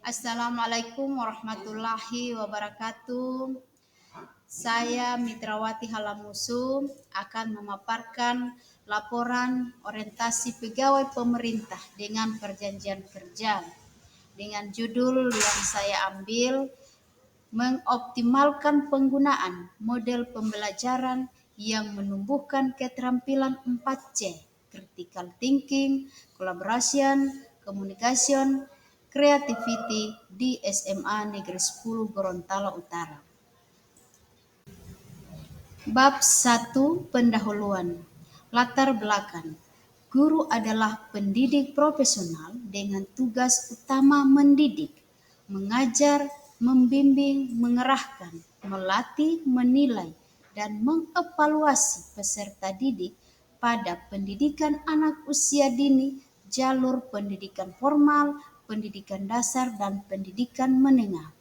Assalamualaikum warahmatullahi wabarakatuh. Saya Mitrawati Halamusu akan memaparkan laporan orientasi pegawai pemerintah dengan perjanjian kerja dengan judul yang saya ambil mengoptimalkan penggunaan model pembelajaran yang menumbuhkan keterampilan 4C, critical thinking, collaboration, communication, creativity di SMA Negeri 10 Gorontalo Utara. Bab 1 Pendahuluan. Latar belakang. Guru adalah pendidik profesional dengan tugas utama mendidik, mengajar, membimbing, mengerahkan, melatih, menilai, dan mengevaluasi peserta didik pada pendidikan anak usia dini, jalur pendidikan formal, pendidikan dasar, dan pendidikan menengah.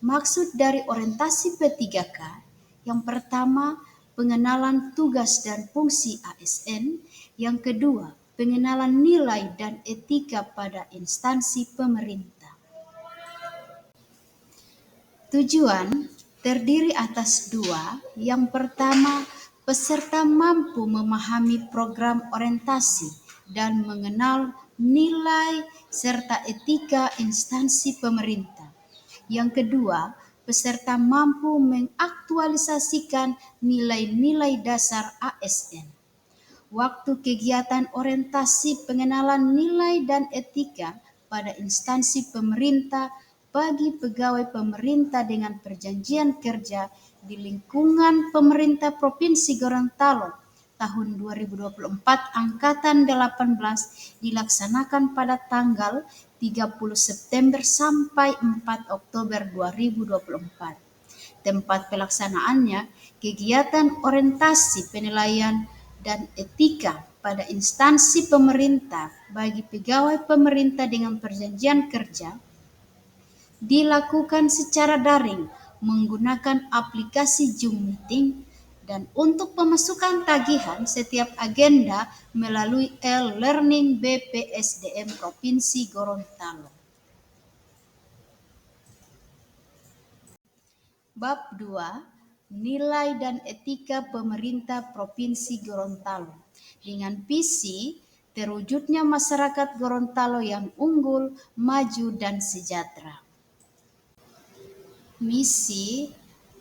Maksud dari orientasi P3K yang pertama, pengenalan tugas dan fungsi ASN. Yang kedua, pengenalan nilai dan etika pada instansi pemerintah. Tujuan terdiri atas dua. Yang pertama, peserta mampu memahami program orientasi dan mengenal nilai serta etika instansi pemerintah. Yang kedua, peserta mampu mengaktualisasikan nilai-nilai dasar ASN. Waktu kegiatan orientasi pengenalan nilai dan etika pada instansi pemerintah bagi pegawai pemerintah dengan perjanjian kerja di lingkungan pemerintah Provinsi Gorontalo tahun 2024 angkatan 18 dilaksanakan pada tanggal 30 September sampai 4 Oktober 2024. Tempat pelaksanaannya kegiatan orientasi penilaian dan etika pada instansi pemerintah bagi pegawai pemerintah dengan perjanjian kerja dilakukan secara daring menggunakan aplikasi Zoom Meeting dan untuk pemasukan tagihan setiap agenda melalui e-learning BPSDM Provinsi Gorontalo. Bab 2 Nilai dan Etika Pemerintah Provinsi Gorontalo dengan visi terwujudnya masyarakat Gorontalo yang unggul, maju, dan sejahtera. Misi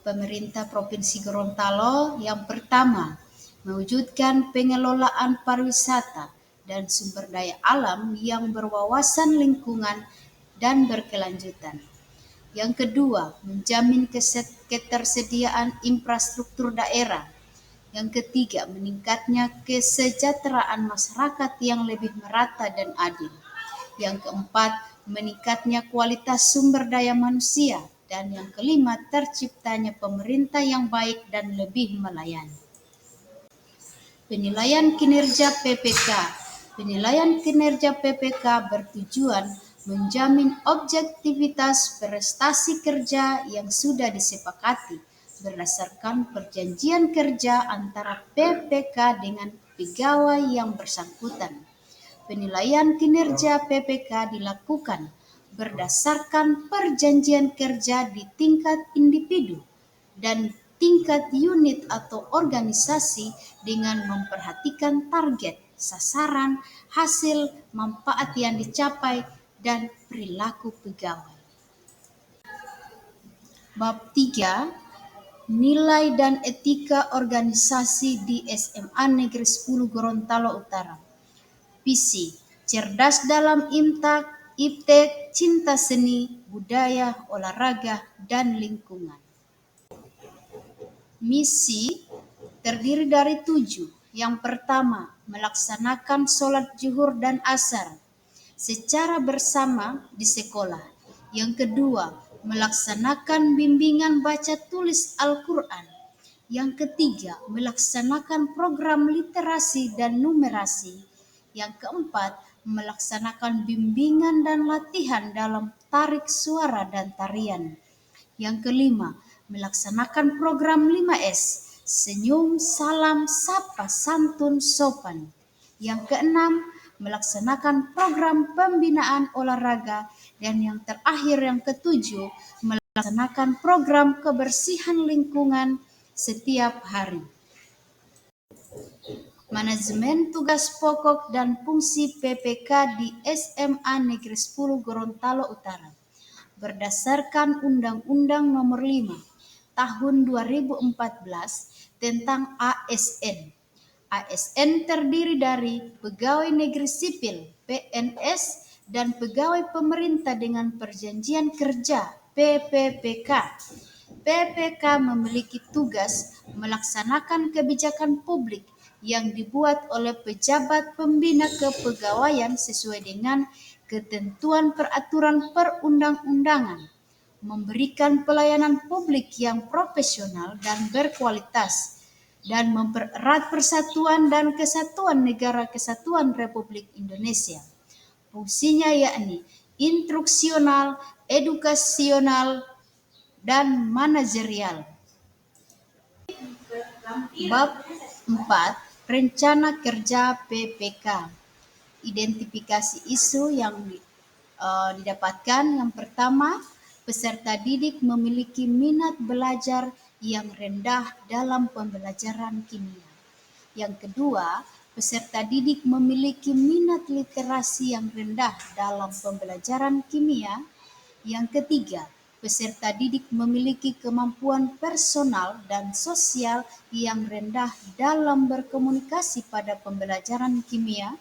pemerintah Provinsi Gorontalo yang pertama, mewujudkan pengelolaan pariwisata dan sumber daya alam yang berwawasan lingkungan dan berkelanjutan. Yang kedua, menjamin ketersediaan infrastruktur daerah. Yang ketiga, meningkatnya kesejahteraan masyarakat yang lebih merata dan adil. Yang keempat, meningkatnya kualitas sumber daya manusia. Dan yang kelima, terciptanya pemerintah yang baik dan lebih melayani. Penilaian kinerja PPK. Penilaian kinerja PPK bertujuan menjamin objektivitas prestasi kerja yang sudah disepakati berdasarkan perjanjian kerja antara PPK dengan pegawai yang bersangkutan. Penilaian kinerja PPK dilakukan berdasarkan perjanjian kerja di tingkat individu dan tingkat unit atau organisasi dengan memperhatikan target, sasaran, hasil, manfaat yang dicapai, dan perilaku pegawai. Bab 3 Nilai dan Etika Organisasi di SMA Negeri 10 Gorontalo Utara. Visi, cerdas dalam iptek, cinta seni, budaya, olahraga, dan lingkungan. Misi terdiri dari 7. Yang pertama, melaksanakan sholat zuhur dan asar secara bersama di sekolah. Yang kedua, melaksanakan bimbingan baca tulis Al-Quran. Yang ketiga, melaksanakan program literasi dan numerasi. Yang keempat, melaksanakan bimbingan dan latihan dalam tarik suara dan tarian. Yang kelima, melaksanakan program 5S, senyum, salam, sapa, santun, sopan. Yang keenam, melaksanakan program pembinaan olahraga Dan yang terakhir, yang ketujuh, melaksanakan program kebersihan lingkungan setiap hari. Manajemen tugas pokok dan fungsi PPK di SMA Negeri 10 Gorontalo Utara. Berdasarkan Undang-Undang Nomor 5 Tahun 2014 tentang ASN. ASN terdiri dari pegawai negeri sipil (PNS) dan pegawai pemerintah dengan perjanjian kerja (PPPK). PPK memiliki tugas melaksanakan kebijakan publik yang dibuat oleh pejabat pembina kepegawaian sesuai dengan ketentuan peraturan perundang-undangan, memberikan pelayanan publik yang profesional dan berkualitas, dan mempererat persatuan dan kesatuan Negara Kesatuan Republik Indonesia. Fungsinya yakni instruksional, edukasional, dan manajerial. Bab 4. Rencana Kerja PPK. Identifikasi isu yang didapatkan. Yang pertama, peserta didik memiliki minat belajar yang rendah dalam pembelajaran kimia. Yang kedua, peserta didik memiliki minat literasi yang rendah dalam pembelajaran kimia. Yang ketiga, peserta didik memiliki kemampuan personal dan sosial yang rendah dalam berkomunikasi pada pembelajaran kimia.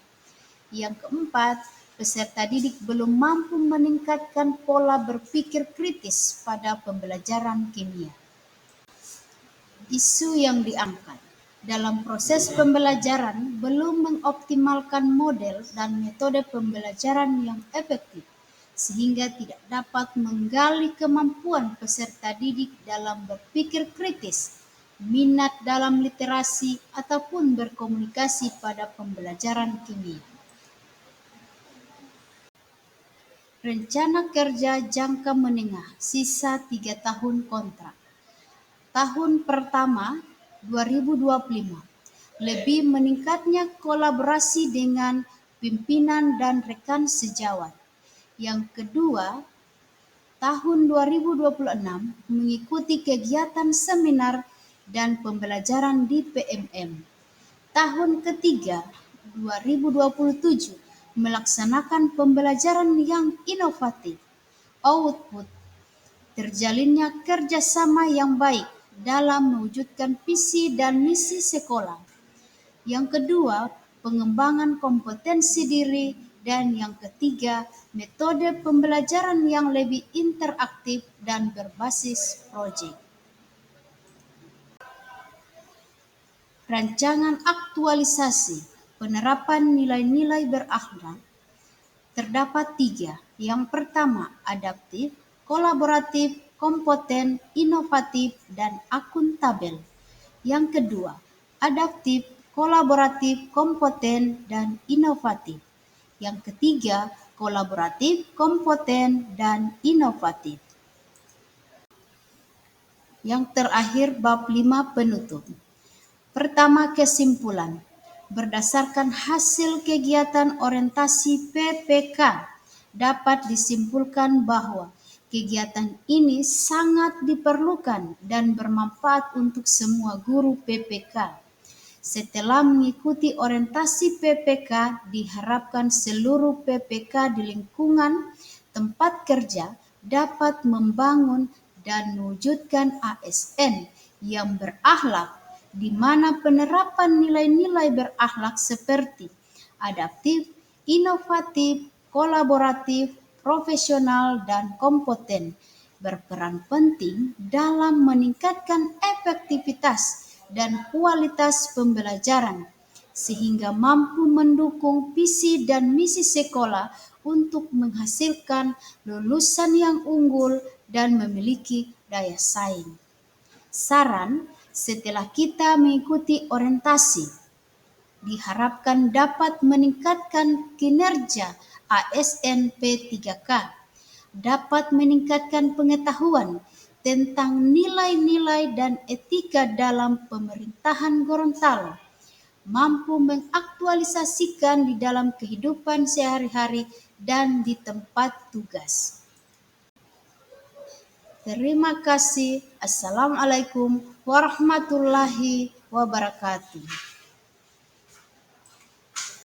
Yang keempat, peserta didik belum mampu meningkatkan pola berpikir kritis pada pembelajaran kimia. Isu yang diangkat dalam proses pembelajaran belum mengoptimalkan model dan metode pembelajaran yang efektif, sehingga tidak dapat menggali kemampuan peserta didik dalam berpikir kritis, minat dalam literasi, ataupun berkomunikasi pada pembelajaran kimia. Rencana kerja jangka menengah, sisa 3 tahun kontrak. Tahun pertama 2025, lebih meningkatnya kolaborasi dengan pimpinan dan rekan sejawat. Yang kedua, tahun 2026 mengikuti kegiatan seminar dan pembelajaran di PMM. Tahun ketiga 2027 melaksanakan pembelajaran yang inovatif. Output, terjalinnya kerjasama yang baik dalam mewujudkan visi dan misi sekolah. Yang kedua, pengembangan kompetensi diri. Dan yang ketiga, metode pembelajaran yang lebih interaktif dan berbasis proyek. Rancangan aktualisasi penerapan nilai-nilai berakhlak terdapat 3. Yang pertama, adaptif, kolaboratif, kompeten, inovatif, dan akuntabel. Yang kedua, adaptif, kolaboratif, kompeten, dan inovatif. Yang ketiga, kolaboratif, kompeten, dan inovatif. Yang terakhir, bab 5 penutup. Pertama, kesimpulan. Berdasarkan hasil kegiatan orientasi PPK, dapat disimpulkan bahwa kegiatan ini sangat diperlukan dan bermanfaat untuk semua guru PPK. Setelah mengikuti orientasi PPK, diharapkan seluruh PPK di lingkungan tempat kerja dapat membangun dan mewujudkan ASN yang berakhlak, di mana penerapan nilai-nilai berakhlak seperti adaptif, inovatif, kolaboratif, profesional, dan kompeten berperan penting dalam meningkatkan efektivitas dan kualitas pembelajaran, sehingga mampu mendukung visi dan misi sekolah untuk menghasilkan lulusan yang unggul dan memiliki daya saing. Saran, setelah kita mengikuti orientasi, diharapkan dapat meningkatkan kinerja ASN P3K, dapat meningkatkan pengetahuan tentang nilai-nilai dan etika dalam pemerintahan Gorontalo, mampu mengaktualisasikan di dalam kehidupan sehari-hari dan di tempat tugas. Terima kasih. Assalamualaikum warahmatullahi wabarakatuh.